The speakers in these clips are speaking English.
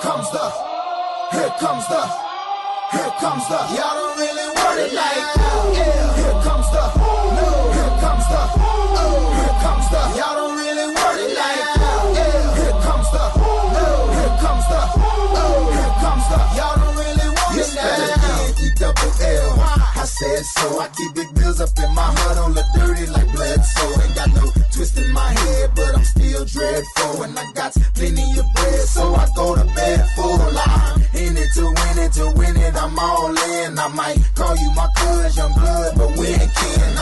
Here comes the, y'all don't really want it like that. Yeah. Here comes the, no. Here comes the, oh. Here comes the, y'all don't really want it like that. Yeah. Here comes the, no. Here comes the, oh. Here comes the, y'all don't really want it like that. E-double-L, I said so. I keep big bills up in my heart on the dirty like Bledsoe. Ain't got no twist in my head, but I'm still dreadful. And I got plenty of bread, so I go to bed full. I'm in it to win it, I'm all in. I might call you my cuz, young blood, but we ain't kin.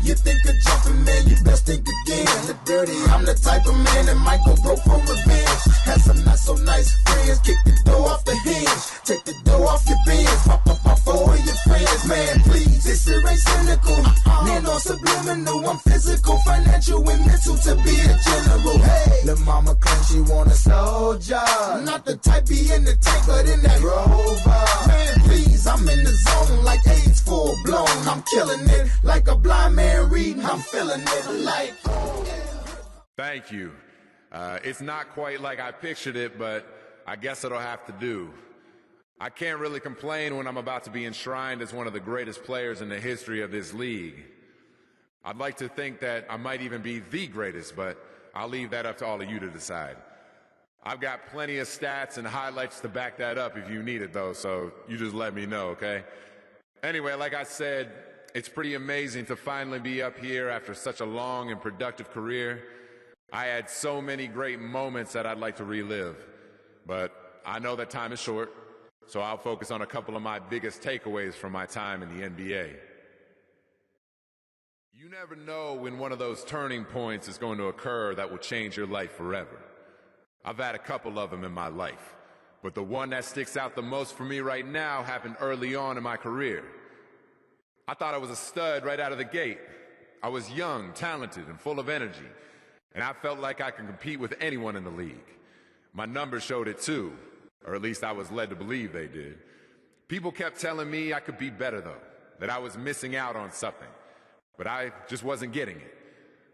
You think of jumping, man, you best think again. The dirty, I'm the type of man that might go broke for revenge. Had some not so nice friends, kick the door off the hinge. Take the door off your bins, pop four of your friends. Man, please, this shit ain't cynical. Man, on subliminal, I'm physical, financial, and mental to be a general. Hey, the mama claims she want a soldier. Not the type be in the tank, but in that Rover. Man, please, I'm in the zone like AIDS full blown. I'm killing it like a blind man reading. I'm feeling it like. Thank you. It's not quite like I pictured it, but I guess it'll have to do. I can't really complain when I'm about to be enshrined as one of the greatest players in the history of this league. I'd like to think that I might even be the greatest, but I'll leave that up to all of you to decide. I've got plenty of stats and highlights to back that up if you need it, though, so you just let me know, okay? Anyway, like I said, it's pretty amazing to finally be up here after such a long and productive career. I had so many great moments that I'd like to relive, but I know that time is short, so I'll focus on a couple of my biggest takeaways from my time in the NBA. You never know when one of those turning points is going to occur that will change your life forever. I've had a couple of them in my life, but the one that sticks out the most for me right now happened early on in my career. I thought I was a stud right out of the gate. I was young, talented, and full of energy, and I felt like I could compete with anyone in the league. My numbers showed it too, or at least I was led to believe they did. People kept telling me I could be better though, that I was missing out on something, but I just wasn't getting it.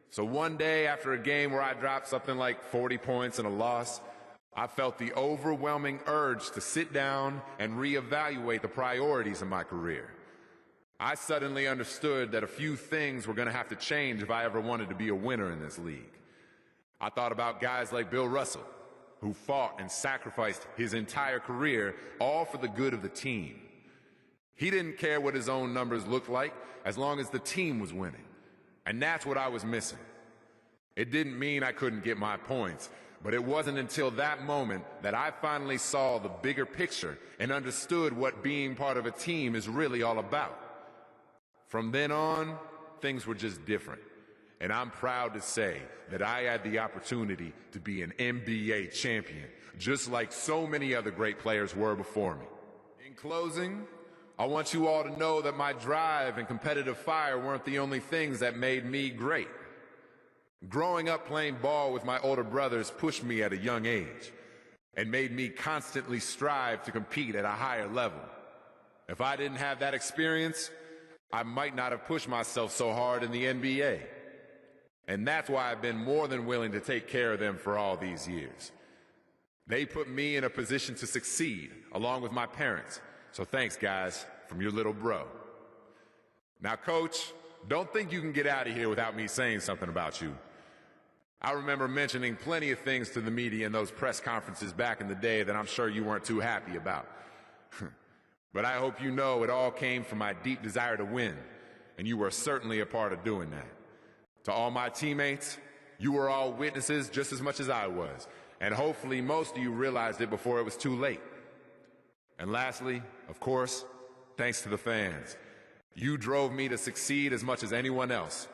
So one day after a game where I dropped something like 40 points in a loss, I felt the overwhelming urge to sit down and reevaluate the priorities of my career. I suddenly understood that a few things were going to have to change if I ever wanted to be a winner in this league. I thought about guys like Bill Russell, who fought and sacrificed his entire career, all for the good of the team. He didn't care what his own numbers looked like, as long as the team was winning. And that's what I was missing. It didn't mean I couldn't get my points, but it wasn't until that moment that I finally saw the bigger picture and understood what being part of a team is really all about. From then on, things were just different. And I'm proud to say that I had the opportunity to be an NBA champion, just like so many other great players were before me. In closing, I want you all to know that my drive and competitive fire weren't the only things that made me great. Growing up playing ball with my older brothers pushed me at a young age and made me constantly strive to compete at a higher level. If I didn't have that experience, I might not have pushed myself so hard in the NBA. And that's why I've been more than willing to take care of them for all these years. They put me in a position to succeed, along with my parents. So thanks, guys, from your little bro. Now, Coach, don't think you can get out of here without me saying something about you. I remember mentioning plenty of things to the media in those press conferences back in the day that I'm sure you weren't too happy about. But I hope you know it all came from my deep desire to win, and you were certainly a part of doing that. To all my teammates, you were all witnesses just as much as I was, and hopefully most of you realized it before it was too late. And lastly, of course, thanks to the fans. You drove me to succeed as much as anyone else.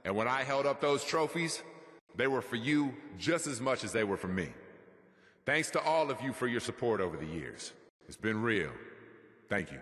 And when I held up those trophies, they were for you just as much as they were for me. Thanks to all of you for your support over the years. It's been real. Thank you.